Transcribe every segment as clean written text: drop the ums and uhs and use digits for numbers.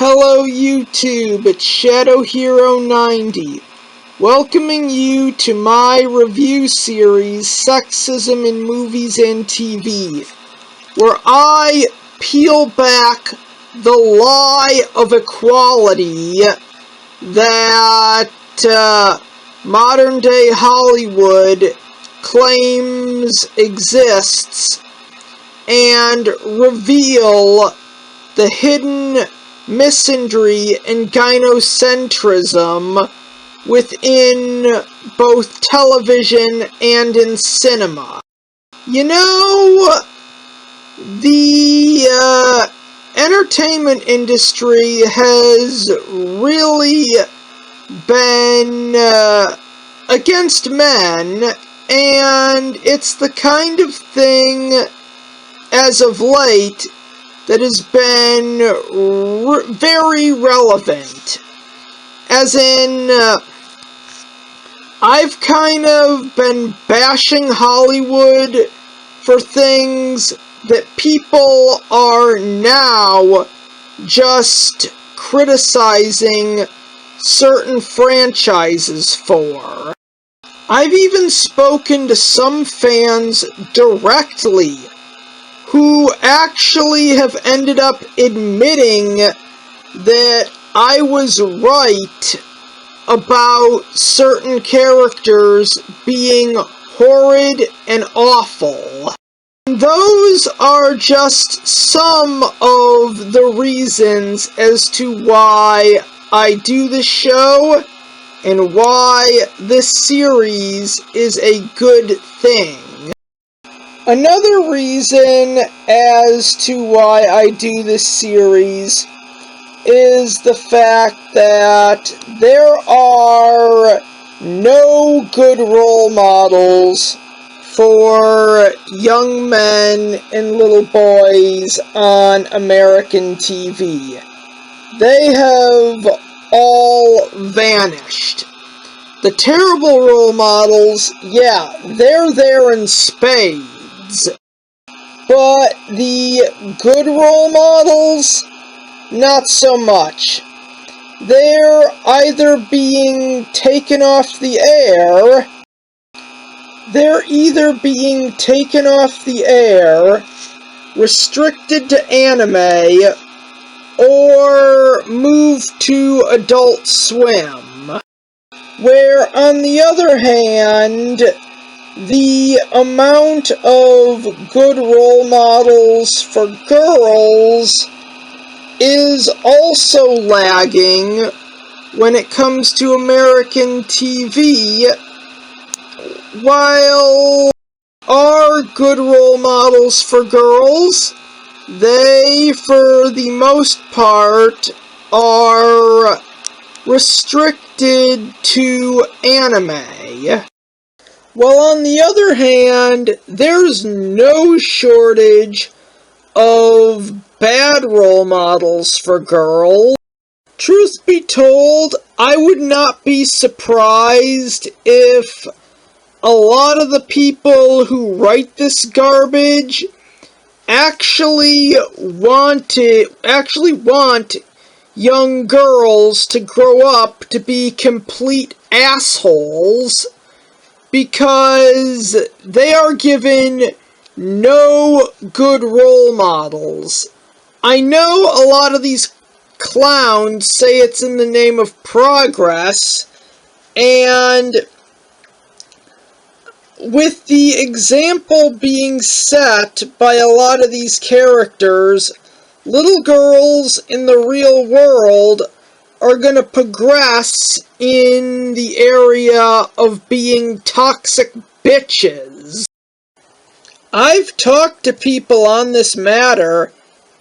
Hello YouTube, it's Shadow Hero 90, welcoming you to my review series, Sexism in Movies and TV, where I peel back the lie of equality that modern-day Hollywood claims exists and reveal the hidden misandry and gynocentrism within both television and in cinema. You know, the entertainment industry has really been against men, and it's the kind of thing, as of late, that has been very relevant. As in, I've kind of been bashing Hollywood for things that people are now just criticizing certain franchises for. I've even spoken to some fans directly who actually have ended up admitting that I was right about certain characters being horrid and awful. And those are just some of the reasons as to why I do this show and why this series is a good thing. Another reason as to why I do this series is the fact that there are no good role models for young men and little boys on American TV. They have all vanished. The terrible role models, yeah, they're there in spades. But the good role models, not so much. They're either being taken off the air, restricted to anime, or moved to Adult Swim. Where, on the other hand, the amount of good role models for girls is also lagging when it comes to American TV, while our good role models for girls, they, for the most part, are restricted to anime. While on the other hand, there's no shortage of bad role models for girls. Truth be told, I would not be surprised if a lot of the people who write this garbage actually want young girls to grow up to be complete assholes, because they are given no good role models. I know a lot of these clowns say it's in the name of progress, and with the example being set by a lot of these characters, little girls in the real world are going to progress in the area of being toxic bitches. I've talked to people on this matter,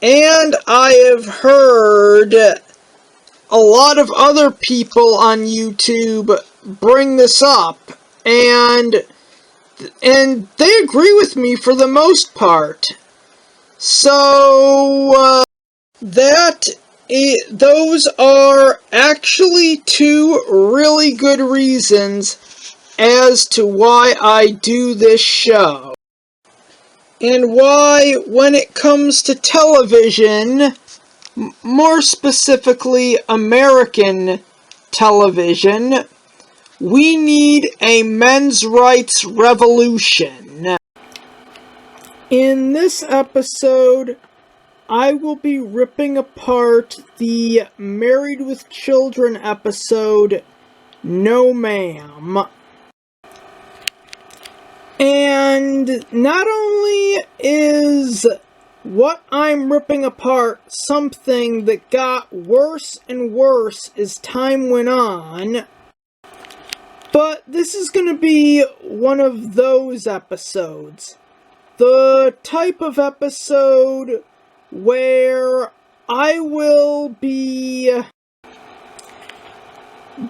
and I have heard a lot of other people on YouTube bring this up, and they agree with me for the most part. So, those are actually two really good reasons as to why I do this show. And why, when it comes to television, more specifically American television. We need a men's rights revolution. In this episode, I will be ripping apart the Married with Children episode, No Ma'am. And not only is what I'm ripping apart something that got worse and worse as time went on, but this is going to be one of those episodes. The type of episode where I will be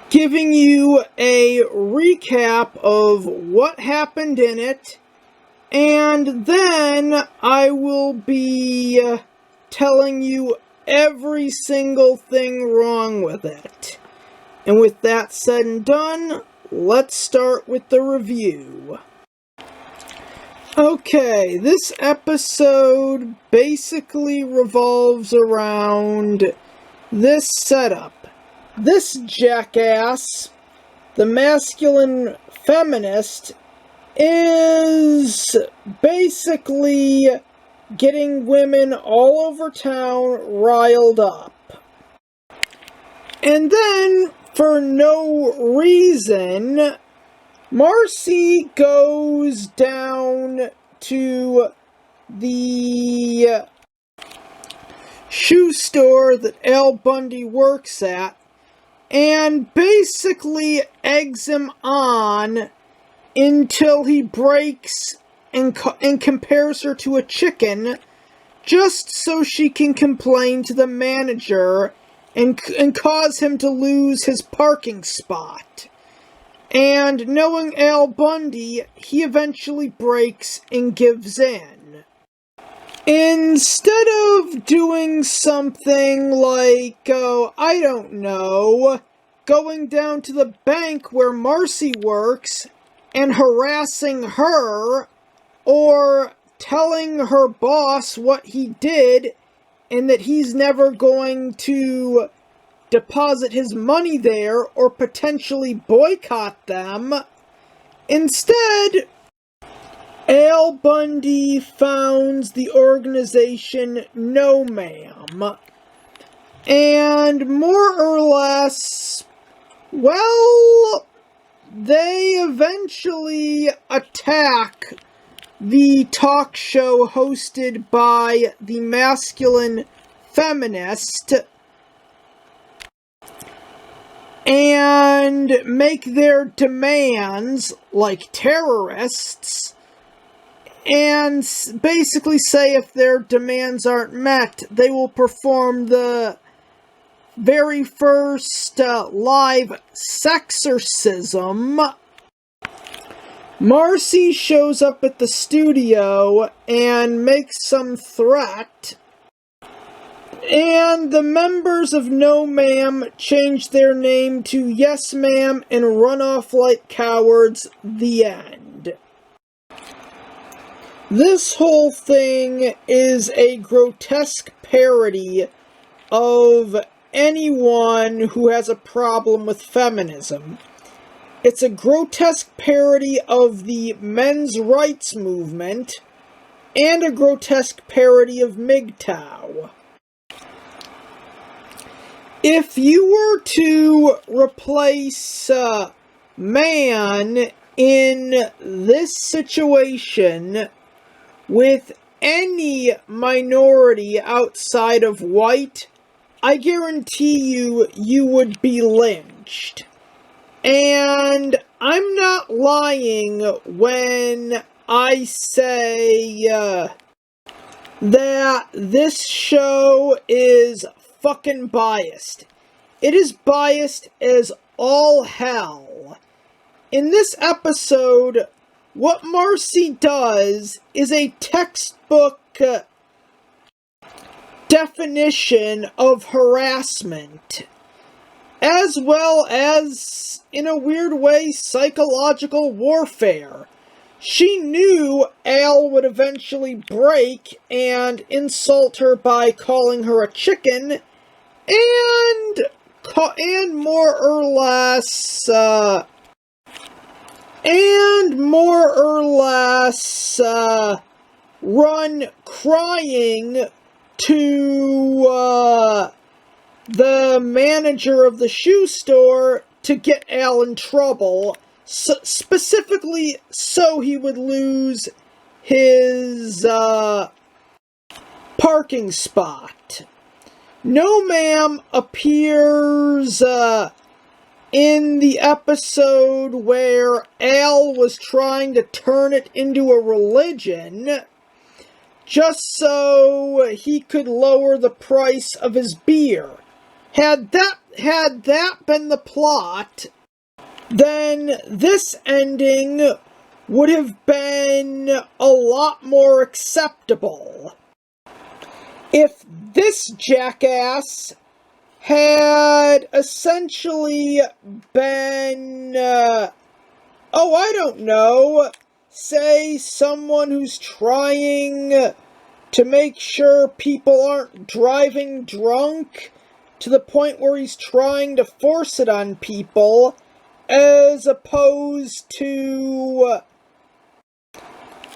giving you a recap of what happened in it, and then I will be telling you every single thing wrong with it. And with that said and done, let's start with the review. Okay, this episode basically revolves around this setup. This jackass, the masculine feminist, is basically getting women all over town riled up. And then, for no reason, Marcy goes down to the shoe store that Al Bundy works at and basically eggs him on until he breaks and compares her to a chicken, just so she can complain to the manager and cause him to lose his parking spot. And knowing Al Bundy, he eventually breaks and gives in. Instead of doing something like, I don't know, going down to the bank where Marcy works and harassing her, or telling her boss what he did and that he's never going to deposit his money there or potentially boycott them. Instead, Al Bundy founds the organization No Ma'am, and more or less, well, they eventually attack the talk show hosted by the masculine feminist and make their demands like terrorists, and basically say if their demands aren't met, they will perform the very first live sexorcism. Marcy shows up at the studio and makes some threat, and the members of No Ma'am change their name to Yes Ma'am and run off like cowards. The end. This whole thing is a grotesque parody of anyone who has a problem with feminism. It's a grotesque parody of the men's rights movement and a grotesque parody of MGTOW. If you were to replace man in this situation with any minority outside of white, I guarantee you would be lynched. And I'm not lying when I say that this show is fucking biased. It is biased as all hell. In this episode, what Marcy does is a textbook definition of harassment, as well as, in a weird way, psychological warfare. She knew Al would eventually break and insult her by calling her a chicken, and more or less run crying to the manager of the shoe store to get Al in trouble, specifically so he would lose his parking spot. No Ma'am appears in the episode where Al was trying to turn it into a religion just so he could lower the price of his beer. Had that been the plot, then this ending would have been a lot more acceptable. If this jackass had essentially been, I don't know, say someone who's trying to make sure people aren't driving drunk to the point where he's trying to force it on people, as opposed to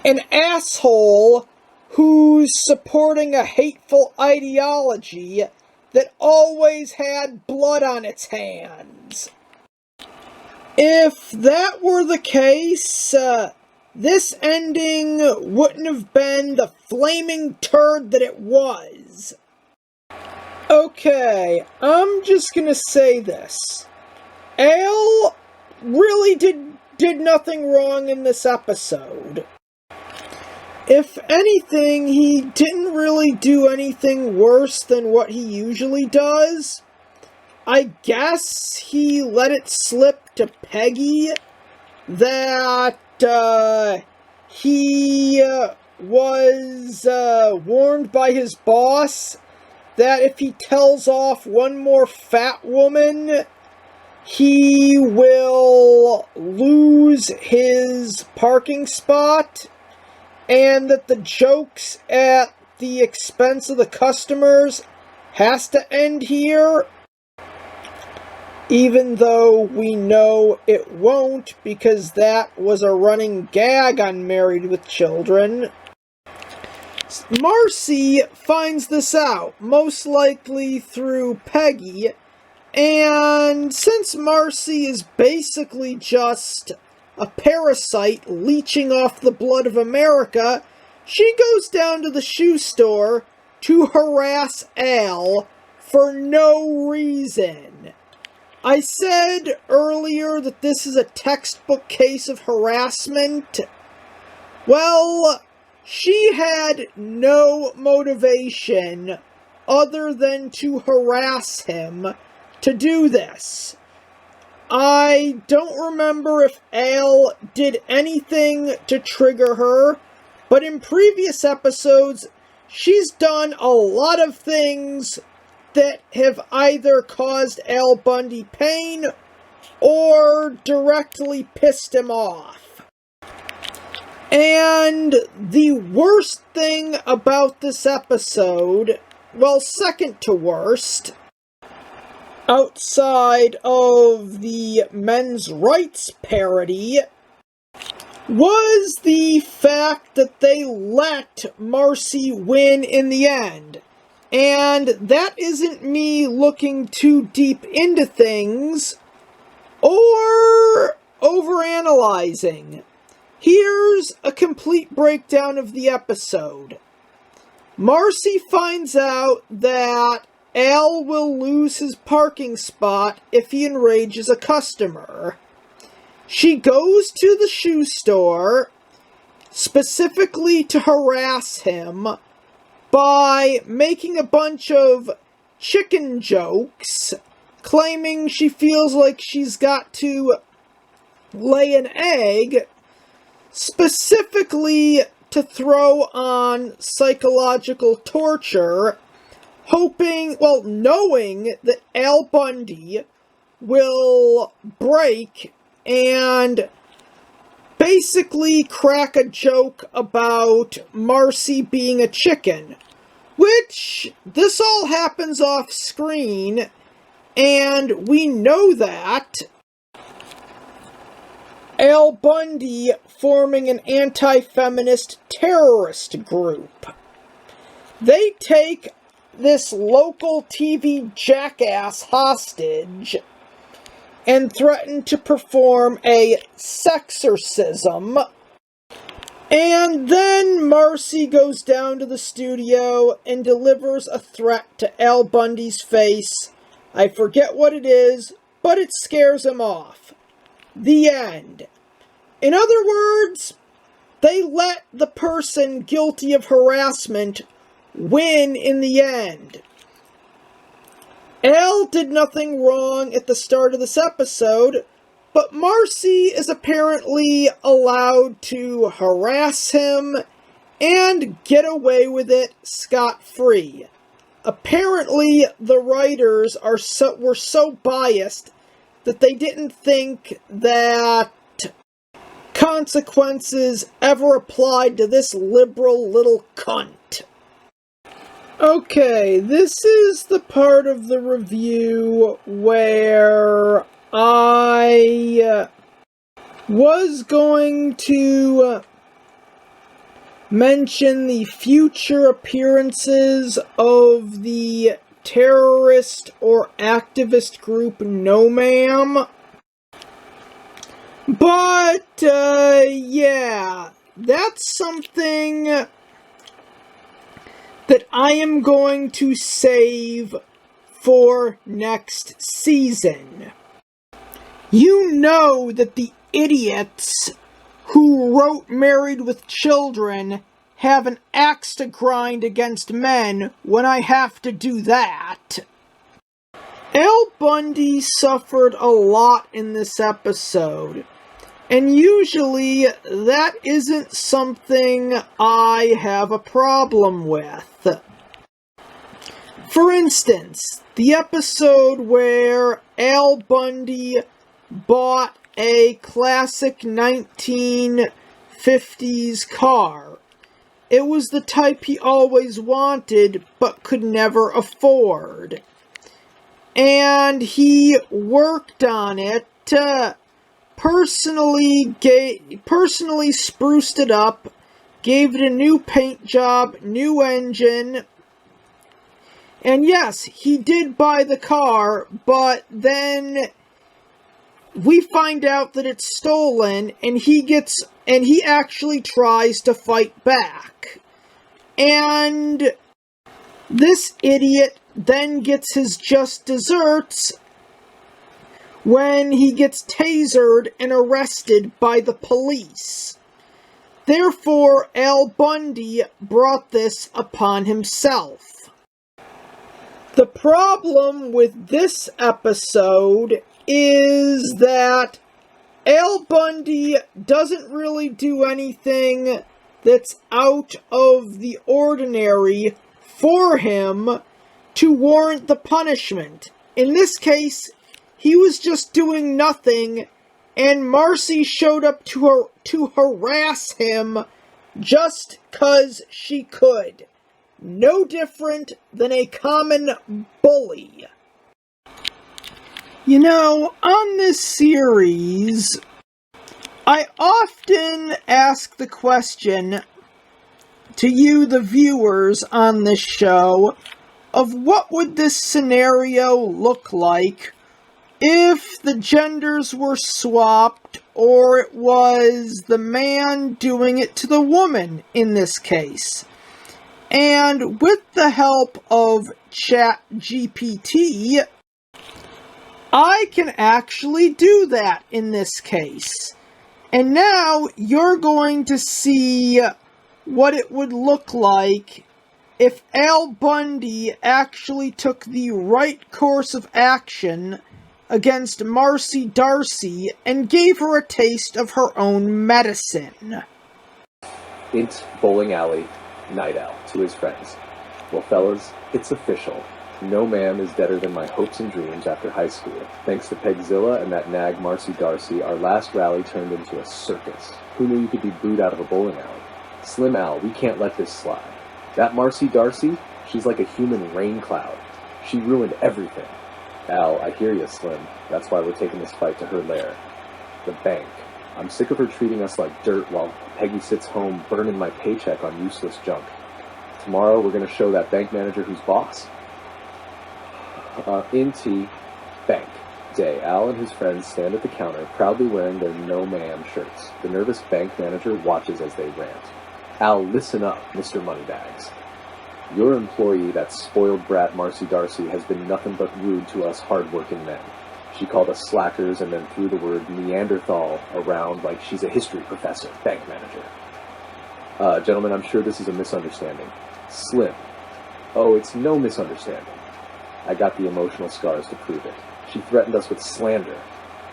an asshole who's supporting a hateful ideology that always had blood on its hands. If that were the case, this ending wouldn't have been the flaming turd that it was. Okay, I'm just gonna say this. Al really did nothing wrong in this episode. If anything, he didn't really do anything worse than what he usually does. I guess he let it slip to Peggy that he was warned by his boss that if he tells off one more fat woman, he will lose his parking spot, and that the jokes at the expense of the customers has to end here, even though we know it won't, because that was a running gag on Married with Children. Marcy finds this out, most likely through Peggy, and since Marcy is basically just a parasite leeching off the blood of America, she goes down to the shoe store to harass Al for no reason. I said earlier that this is a textbook case of harassment. Well, she had no motivation other than to harass him to do this. I don't remember if Al did anything to trigger her, but in previous episodes, she's done a lot of things that have either caused Al Bundy pain or directly pissed him off. And the worst thing about this episode, well, second to worst, outside of the men's rights parody, was the fact that they let Marcy win in the end. And that isn't me looking too deep into things or overanalyzing. Here's a complete breakdown of the episode. Marcy finds out that Al will lose his parking spot if he enrages a customer. She goes to the shoe store, specifically to harass him, by making a bunch of chicken jokes, claiming she feels like she's got to lay an egg, specifically to throw on psychological torture, knowing that Al Bundy will break and basically crack a joke about Marcy being a chicken, which this all happens off screen, and we know that. Al Bundy forming an anti-feminist terrorist group. They take this local TV jackass hostage and threaten to perform a sexorcism. And then Marcy goes down to the studio and delivers a threat to Al Bundy's face. I forget what it is, but it scares him off. The end. In other words, they let the person guilty of harassment win in the end. Al did nothing wrong at the start of this episode, but Marcy is apparently allowed to harass him and get away with it scot-free. Apparently, the writers were so biased that they didn't think that consequences ever applied to this liberal little cunt. Okay, this is the part of the review where I was going to mention the future appearances of the terrorist or activist group No Ma'am. But, yeah, that's something that I am going to save for next season. You know that the idiots who wrote Married with Children have an axe to grind against men when I have to do that. Al Bundy suffered a lot in this episode, and usually that isn't something I have a problem with. For instance, the episode where Al Bundy bought a classic 1950s car. It was the type he always wanted, but could never afford. And he worked on it, personally spruced it up, gave it a new paint job, new engine. And yes, he did buy the car, but then we find out that it's stolen, and he actually tries to fight back. And this idiot then gets his just desserts when he gets tasered and arrested by the police. Therefore, Al Bundy brought this upon himself. The problem with this episode is that Al Bundy doesn't really do anything that's out of the ordinary for him to warrant the punishment. In this case, he was just doing nothing, and Marcy showed up to harass him just 'cause she could. No different than a common bully. You know, on this series, I often ask the question to you, the viewers on this show, of what would this scenario look like if the genders were swapped, or it was the man doing it to the woman in this case. And with the help of ChatGPT, I can actually do that in this case. And now you're going to see what it would look like if Al Bundy actually took the right course of action against Marcy Darcy and gave her a taste of her own medicine. Int bowling alley, night out to his friends. Well, fellas, it's official. No man is deader than my hopes and dreams after high school. Thanks to Pegzilla and that nag Marcy Darcy, our last rally turned into a circus. Who knew you could be booed out of a bowling alley? Slim Al, we can't let this slide. That Marcy Darcy, she's like a human rain cloud. She ruined everything. Al, I hear you, Slim. That's why we're taking this fight to her lair. The bank. I'm sick of her treating us like dirt while Peggy sits home burning my paycheck on useless junk. Tomorrow we're going to show that bank manager who's boss. Inti Bank Day. Al and his friends stand at the counter, proudly wearing their No Man shirts. The nervous bank manager watches as they rant. Al, listen up, Mr. Moneybags. Your employee, that spoiled brat Marcy Darcy, has been nothing but rude to us hard-working men. She called us slackers and then threw the word Neanderthal around like she's a history professor, bank manager. Gentlemen, I'm sure this is a misunderstanding. Slim. Oh, it's no misunderstanding. I got the emotional scars to prove it. She threatened us with slander.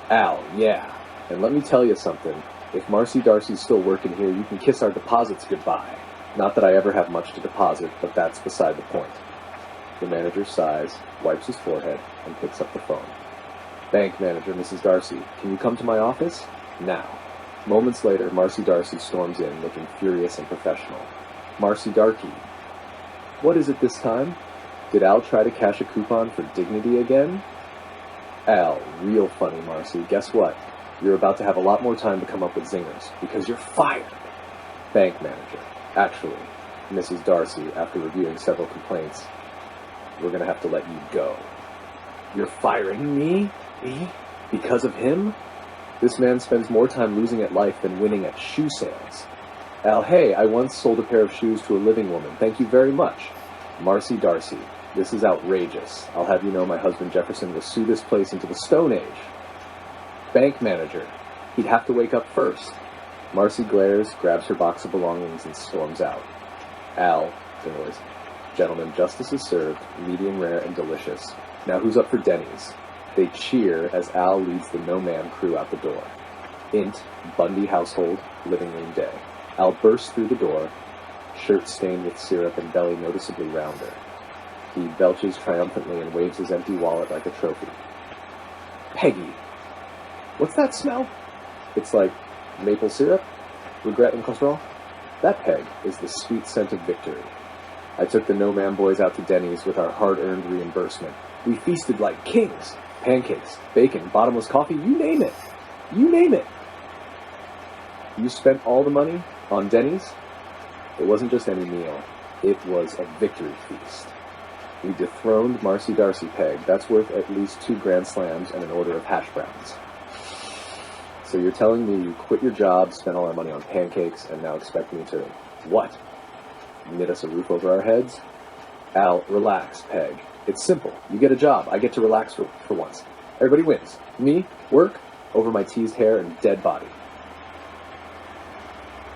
Al, yeah. And let me tell you something. If Marcy Darcy's still working here, you can kiss our deposits goodbye. Not that I ever have much to deposit, but that's beside the point. The manager sighs, wipes his forehead, and picks up the phone. Bank manager, Mrs. Darcy, can you come to my office? Now. Moments later, Marcy Darcy storms in, looking furious and professional. Marcy Darky. What is it this time? Did Al try to cash a coupon for dignity again? Al, real funny, Marcy. Guess what? You're about to have a lot more time to come up with zingers, because you're fired. Bank manager. Actually, Mrs. Darcy, after reviewing several complaints, we're going to have to let you go. You're firing me? Me? Because of him? This man spends more time losing at life than winning at shoe sales. Al, hey, I once sold a pair of shoes to a living woman. Thank you very much. Marcy Darcy. This is outrageous. I'll have you know my husband Jefferson will sue this place into the Stone Age. Bank manager. He'd have to wake up first. Marcy glares, grabs her box of belongings, and storms out. Al, noise. Gentlemen, justice is served, medium rare and delicious. Now who's up for Denny's? They cheer as Al leads the no-man crew out the door. Int, Bundy household, living room day. Al bursts through the door, shirt stained with syrup and belly noticeably rounder. He belches triumphantly and waves his empty wallet like a trophy. Peggy! What's that smell? It's like maple syrup? Regret and cholesterol? That peg is the sweet scent of victory. I took the no-man boys out to Denny's with our hard-earned reimbursement. We feasted like kings. Pancakes, bacon, bottomless coffee, you name it. You name it. You spent all the money on Denny's? It wasn't just any meal. It was a victory feast. We dethroned Marcy Darcy Peg. That's worth at least 2 Grand Slams and an order of hash browns. So you're telling me you quit your job, spent all our money on pancakes, and now expect me to, what? Knit us a roof over our heads? Al, relax, Peg. It's simple. You get a job. I get to relax for once. Everybody wins. Me, work, over my teased hair and dead body.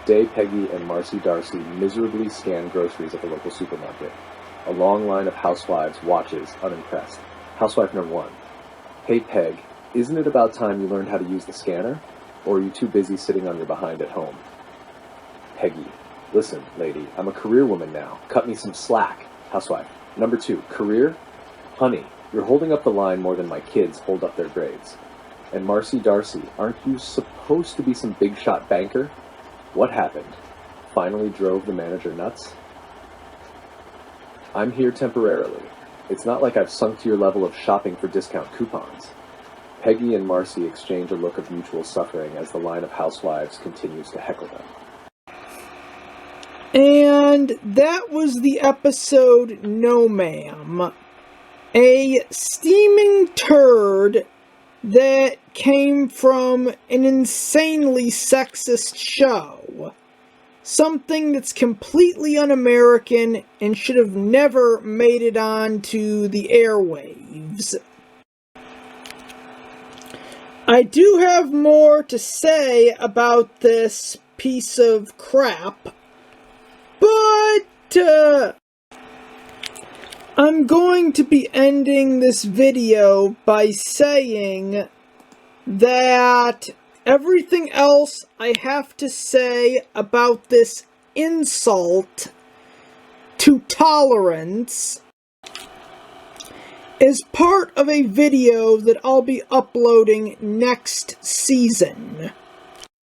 Day, Peggy, and Marcy Darcy miserably scan groceries at the local supermarket. A long line of housewives watches, unimpressed. Housewife number 1. Hey, Peg, isn't it about time you learned how to use the scanner? Or are you too busy sitting on your behind at home? Peggy, listen, lady, I'm a career woman now. Cut me some slack. Housewife. Number 2, career? Honey, you're holding up the line more than my kids hold up their grades. And Marcy Darcy, aren't you supposed to be some big shot banker? What happened? Finally drove the manager nuts? I'm here temporarily. It's not like I've sunk to your level of shopping for discount coupons. Peggy and Marcy exchange a look of mutual suffering as the line of housewives continues to heckle them. And that was the episode No Ma'am. A steaming turd that came from an insanely sexist show. Something that's completely un-American and should have never made it onto the airwaves. I do have more to say about this piece of crap, but I'm going to be ending this video by saying that everything else I have to say about this insult to tolerance is part of a video that I'll be uploading next season.